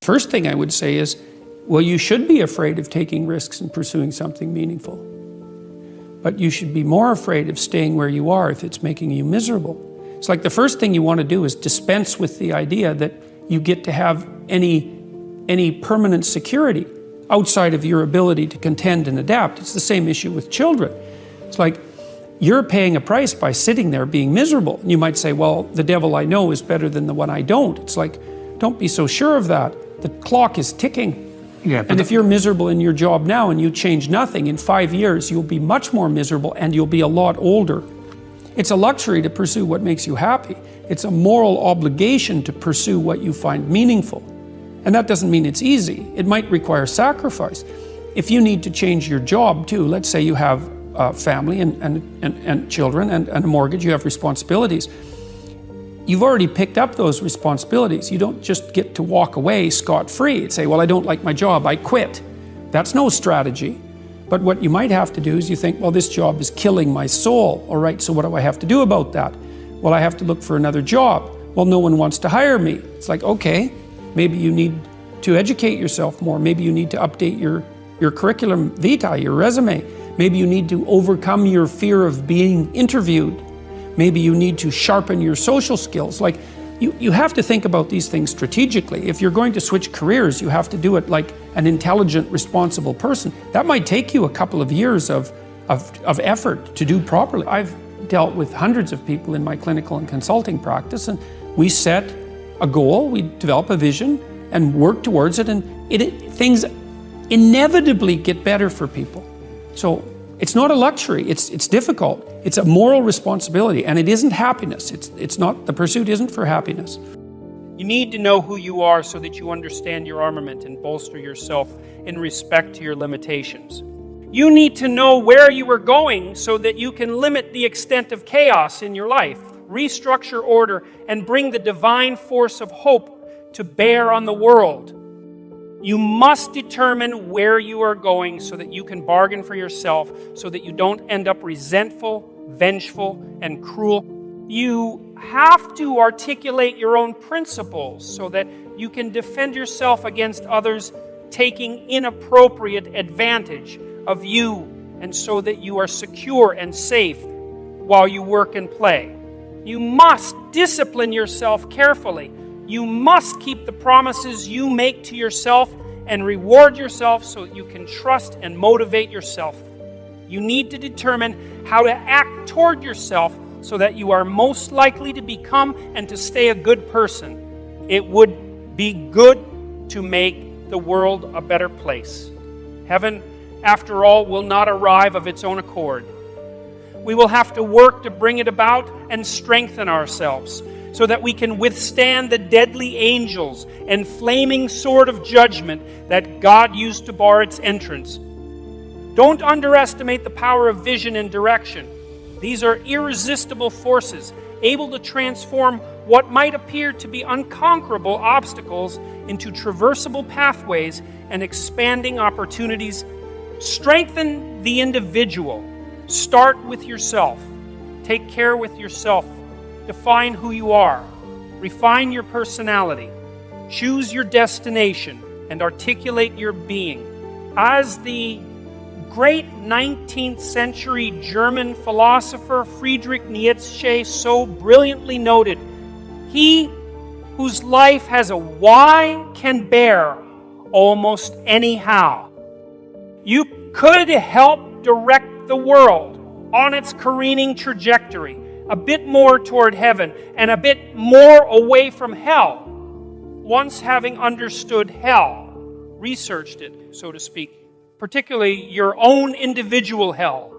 first thing I would say is, well, you should be afraid of taking risks and pursuing something meaningful. But you should be more afraid of staying where you are if it's making you miserable. It's like the first thing you want to do is dispense with the idea that you get to have any permanent security outside of your ability to contend and adapt. It's the same issue with children. It's like you're paying a price by sitting there being miserable. And you might say, well, the devil I know is better than the one I don't. It's like, don't be so sure of that. The clock is ticking. Yeah, and if you're miserable in your job now and you change nothing, in 5 years you'll be much more miserable and you'll be a lot older. It's a luxury to pursue what makes you happy. It's a moral obligation to pursue what you find meaningful. And that doesn't mean it's easy. It might require sacrifice. If you need to change your job too, let's say you have a family and children and a mortgage, you have responsibilities. You've already picked up those responsibilities. You don't just get to walk away scot-free and say, well, I don't like my job, I quit. That's no strategy. But what you might have to do is you think, well, this job is killing my soul. All right, so what do I have to do about that? Well, I have to look for another job. Well, no one wants to hire me. It's like, okay, maybe you need to educate yourself more. Maybe you need to update your curriculum vitae, your resume. Maybe you need to overcome your fear of being interviewed. Maybe you need to sharpen your social skills. Like, you have to think about these things strategically. If you're going to switch careers, you have to do it like an intelligent, responsible person. That might take you a couple of years of effort to do properly. I've dealt with hundreds of people in my clinical and consulting practice, and we set a goal, we develop a vision and work towards it, and things inevitably get better for people. So it's not a luxury, it's difficult. It's a moral responsibility, and it isn't happiness. It's not, the pursuit isn't for happiness. You need to know who you are so that you understand your armament and bolster yourself in respect to your limitations. You need to know where you are going so that you can limit the extent of chaos in your life, restructure order, and bring the divine force of hope to bear on the world. You must determine where you are going so that you can bargain for yourself, so that you don't end up resentful, vengeful, and cruel. You have to articulate your own principles so that you can defend yourself against others taking inappropriate advantage of you, and so that you are secure and safe while you work and play. You must discipline yourself carefully. You must keep the promises you make to yourself and reward yourself so that you can trust and motivate yourself. You need to determine how to act toward yourself so that you are most likely to become and to stay a good person. It would be good to make the world a better place. Heaven, after all, will not arrive of its own accord. We will have to work to bring it about and strengthen ourselves so that we can withstand the deadly angels and flaming sword of judgment that God used to bar its entrance. Don't underestimate the power of vision and direction. These are irresistible forces, able to transform what might appear to be unconquerable obstacles into traversable pathways and expanding opportunities. Strengthen the individual. Start with yourself. Take care with yourself. Define who you are. Refine your personality. Choose your destination and articulate your being. As the great 19th century German philosopher Friedrich Nietzsche so brilliantly noted, he whose life has a why can bear almost anyhow. You could help direct the world on its careening trajectory, a bit more toward heaven and a bit more away from hell. Once having understood hell, researched it, so to speak, particularly your own individual hell,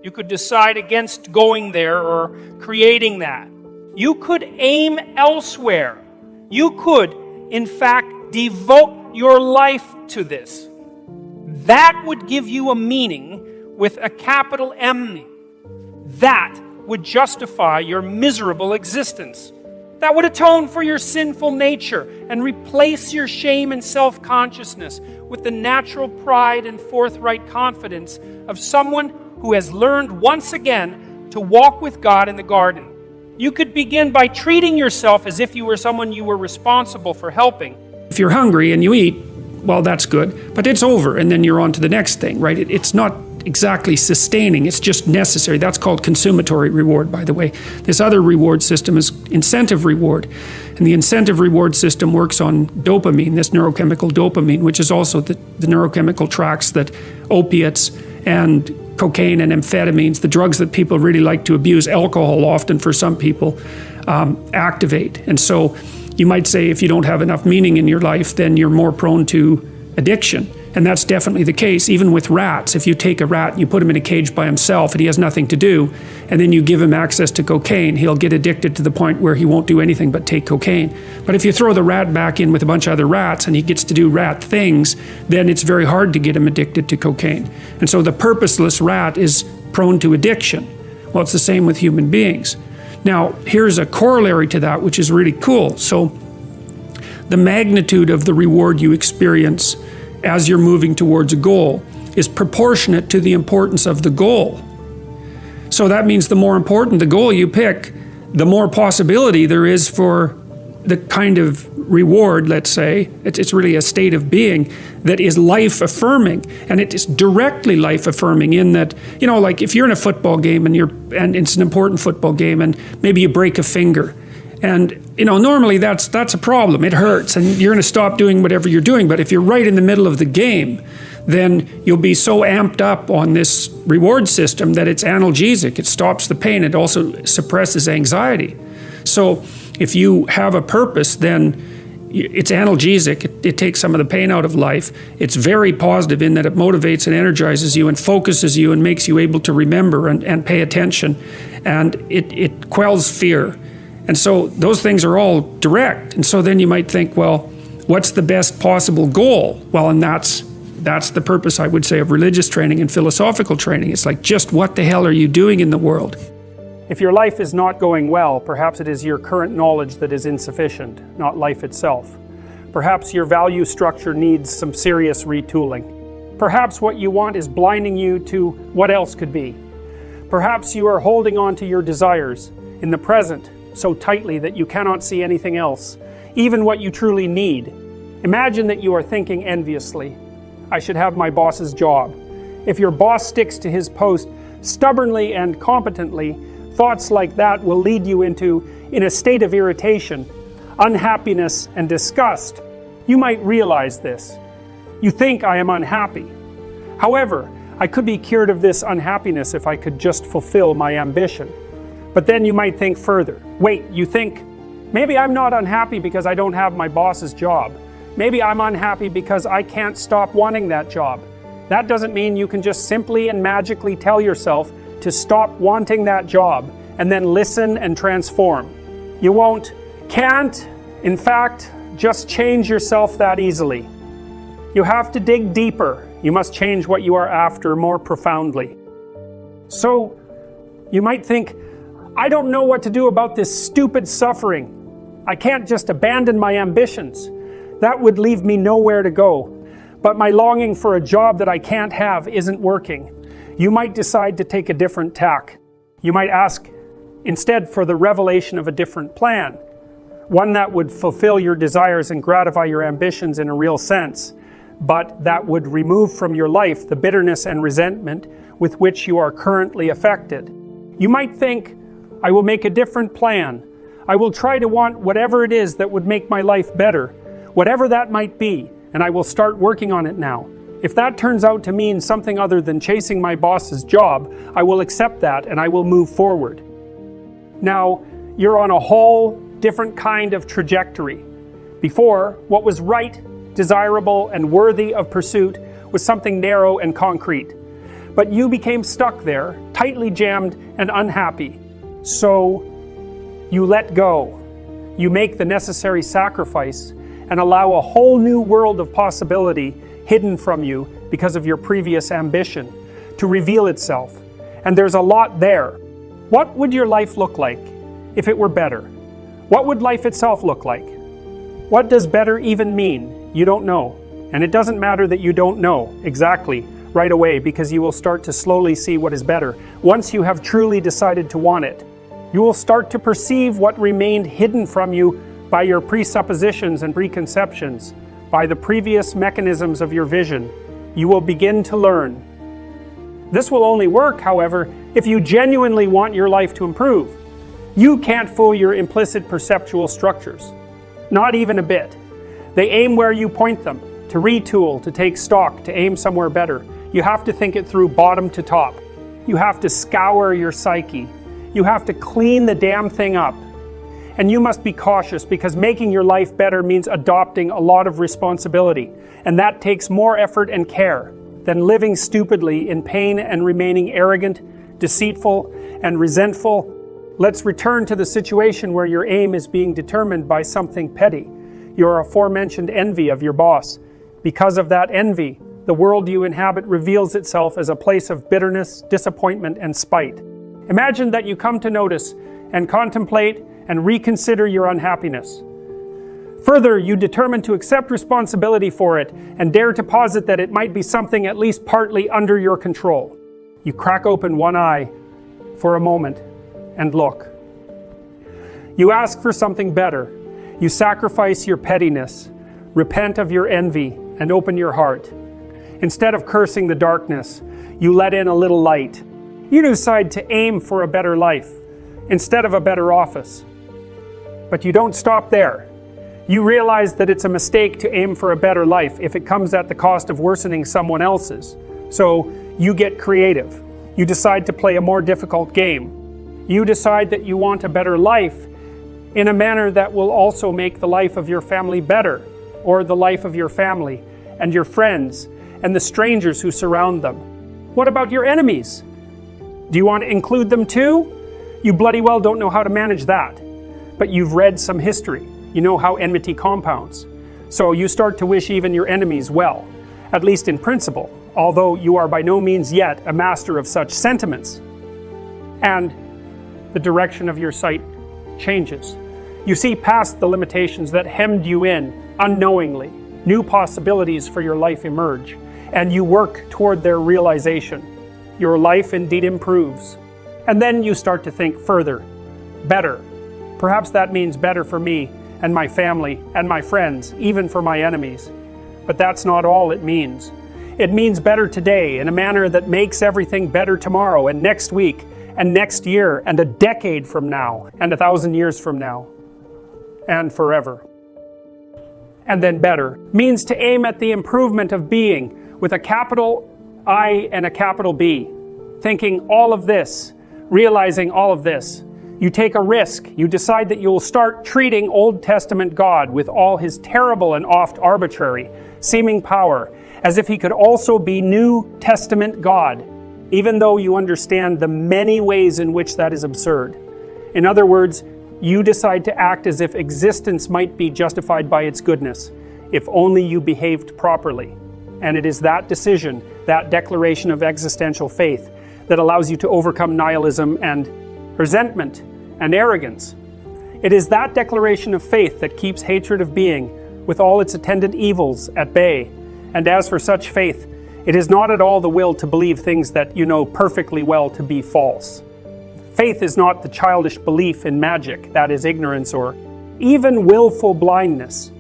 you could decide against going there or creating that. You could aim elsewhere. You could, in fact, devote your life to this. That would give you a meaning with a capital M. That would justify your miserable existence. That would atone for your sinful nature and replace your shame and self-consciousness with the natural pride and forthright confidence of someone who has learned once again to walk with God in the garden. You could begin by treating yourself as if you were someone you were responsible for helping. If you're hungry and you eat, well, that's good, but it's over, and then you're on to the next thing, right? It's not exactly sustaining, it's just necessary. That's called consummatory reward, by the way. This other reward system is incentive reward, and the incentive reward system works on dopamine, this neurochemical dopamine, which is also the neurochemical tracks that opiates and cocaine and amphetamines, the drugs that people really like to abuse, alcohol often for some people, activate. And so you might say if you don't have enough meaning in your life, then you're more prone to addiction. And that's definitely the case, even with rats. If you take a rat and you put him in a cage by himself and he has nothing to do, and then you give him access to cocaine, he'll get addicted to the point where he won't do anything but take cocaine. But if you throw the rat back in with a bunch of other rats and he gets to do rat things, then it's very hard to get him addicted to cocaine. And so the purposeless rat is prone to addiction. Well, it's the same with human beings. Now, here's a corollary to that, which is really cool. So the magnitude of the reward you experience as you're moving towards a goal is proportionate to the importance of the goal. So that means the more important the goal you pick, the more possibility there is for the kind of reward, let's say, it's really a state of being that is life-affirming, and it is directly life-affirming in that, you know, like if you're in a football game and it's an important football game and maybe you break a finger, and you know, normally that's a problem. It hurts and you're going to stop doing whatever you're doing. But if you're right in the middle of the game, then you'll be so amped up on this reward system that it's analgesic. It stops the pain. It also suppresses anxiety. So if you have a purpose, then it's analgesic. It takes some of the pain out of life. It's very positive in that it motivates and energizes you and focuses you and makes you able to remember and pay attention. And it quells fear. And so those things are all direct. And so then you might think, well, what's the best possible goal? Well, and that's the purpose, I would say, of religious training and philosophical training. It's like, just what the hell are you doing in the world? If your life is not going well, perhaps it is your current knowledge that is insufficient, not life itself. Perhaps your value structure needs some serious retooling. Perhaps what you want is blinding you to what else could be. Perhaps you are holding on to your desires in the present so tightly that you cannot see anything else, even what you truly need. Imagine that you are thinking enviously, I should have my boss's job. If your boss sticks to his post stubbornly and competently, thoughts like that will lead you in a state of irritation, unhappiness, and disgust. You might realize this. You think I am unhappy. However, I could be cured of this unhappiness if I could just fulfill my ambition. But then you might think further. Wait, you think, maybe I'm not unhappy because I don't have my boss's job. Maybe I'm unhappy because I can't stop wanting that job. That doesn't mean you can just simply and magically tell yourself to stop wanting that job and then listen and transform. You won't, can't, in fact, just change yourself that easily. You have to dig deeper. You must change what you are after more profoundly. So, you might think, I don't know what to do about this stupid suffering. I can't just abandon my ambitions. That would leave me nowhere to go. But my longing for a job that I can't have isn't working. You might decide to take a different tack. You might ask instead for the revelation of a different plan, one that would fulfill your desires and gratify your ambitions in a real sense, but that would remove from your life the bitterness and resentment with which you are currently affected. You might think, I will make a different plan. I will try to want whatever it is that would make my life better, whatever that might be, and I will start working on it now. If that turns out to mean something other than chasing my boss's job, I will accept that and I will move forward. Now, you're on a whole different kind of trajectory. Before, what was right, desirable, and worthy of pursuit was something narrow and concrete. But you became stuck there, tightly jammed and unhappy. So, you let go. You make the necessary sacrifice and allow a whole new world of possibility hidden from you because of your previous ambition to reveal itself. And there's a lot there. What would your life look like if it were better? What would life itself look like? What does better even mean? You don't know. And it doesn't matter that you don't know exactly right away, because you will start to slowly see what is better. Once you have truly decided to want it, you will start to perceive what remained hidden from you by your presuppositions and preconceptions. by the previous mechanisms of your vision, you will begin to learn. This will only work, however, if you genuinely want your life to improve. You can't fool your implicit perceptual structures. Not even a bit. They aim where you point them. To retool, to take stock, to aim somewhere better, you have to think it through bottom to top. You have to scour your psyche. You have to clean the damn thing up. And you must be cautious, because making your life better means adopting a lot of responsibility. And that takes more effort and care than living stupidly in pain and remaining arrogant, deceitful, and resentful. Let's return to the situation where your aim is being determined by something petty, your aforementioned envy of your boss. Because of that envy, the world you inhabit reveals itself as a place of bitterness, disappointment, and spite. Imagine that you come to notice and contemplate and reconsider your unhappiness. Further, you determine to accept responsibility for it and dare to posit that it might be something at least partly under your control. You crack open one eye for a moment and look. You ask for something better. You sacrifice your pettiness, repent of your envy, and open your heart. Instead of cursing the darkness, you let in a little light. You decide to aim for a better life instead of a better office. But you don't stop there. You realize that it's a mistake to aim for a better life if it comes at the cost of worsening someone else's. So you get creative. You decide to play a more difficult game. You decide that you want a better life in a manner that will also make the life of your family better, or the life of your family and your friends and the strangers who surround them. What about your enemies? Do you want to include them too? You bloody well don't know how to manage that. But you've read some history. You know how enmity compounds. So you start to wish even your enemies well, at least in principle, although you are by no means yet a master of such sentiments. And the direction of your sight changes. You see past the limitations that hemmed you in unknowingly. New possibilities for your life emerge, and you work toward their realization. Your life indeed improves. And then you start to think further, better. Perhaps that means better for me and my family and my friends, even for my enemies. But that's not all it means. It means better today in a manner that makes everything better tomorrow and next week and next year and a decade from now and 1,000 years from now and forever. And then better means to aim at the improvement of being with a capital I and a capital B. Thinking all of this, realizing all of this. You take a risk. You decide that you will start treating Old Testament God with all his terrible and oft arbitrary seeming power as if he could also be New Testament God, even though you understand the many ways in which that is absurd. In other words, you decide to act as if existence might be justified by its goodness, if only you behaved properly. And it is that decision, that declaration of existential faith, that allows you to overcome nihilism and resentment and arrogance. It is that declaration of faith that keeps hatred of being, with all its attendant evils, at bay. And as for such faith, it is not at all the will to believe things that you know perfectly well to be false. Faith is not the childish belief in magic, that is ignorance or even willful blindness.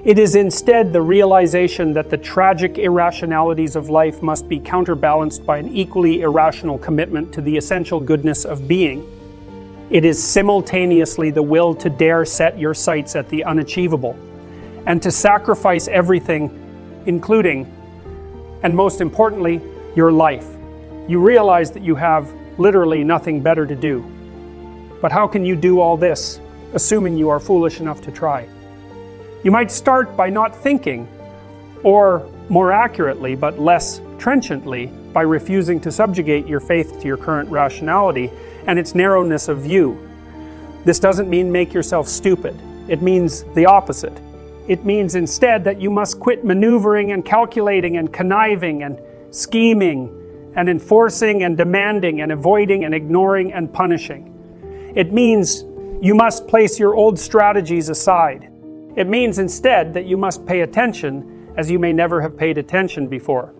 It is instead the realization that the tragic irrationalities of life must be counterbalanced by an equally irrational commitment to the essential goodness of being. It is simultaneously the will to dare set your sights at the unachievable and to sacrifice everything, including, and most importantly, your life. You realize that you have literally nothing better to do. But how can you do all this, assuming you are foolish enough to try? You might start by not thinking, or more accurately, but less trenchantly, by refusing to subjugate your faith to your current rationality and its narrowness of view. This doesn't mean make yourself stupid. It means the opposite. It means instead that you must quit maneuvering and calculating and conniving and scheming and enforcing and demanding and avoiding and ignoring and punishing. It means you must place your old strategies aside. It means instead that you must pay attention as you may never have paid attention before.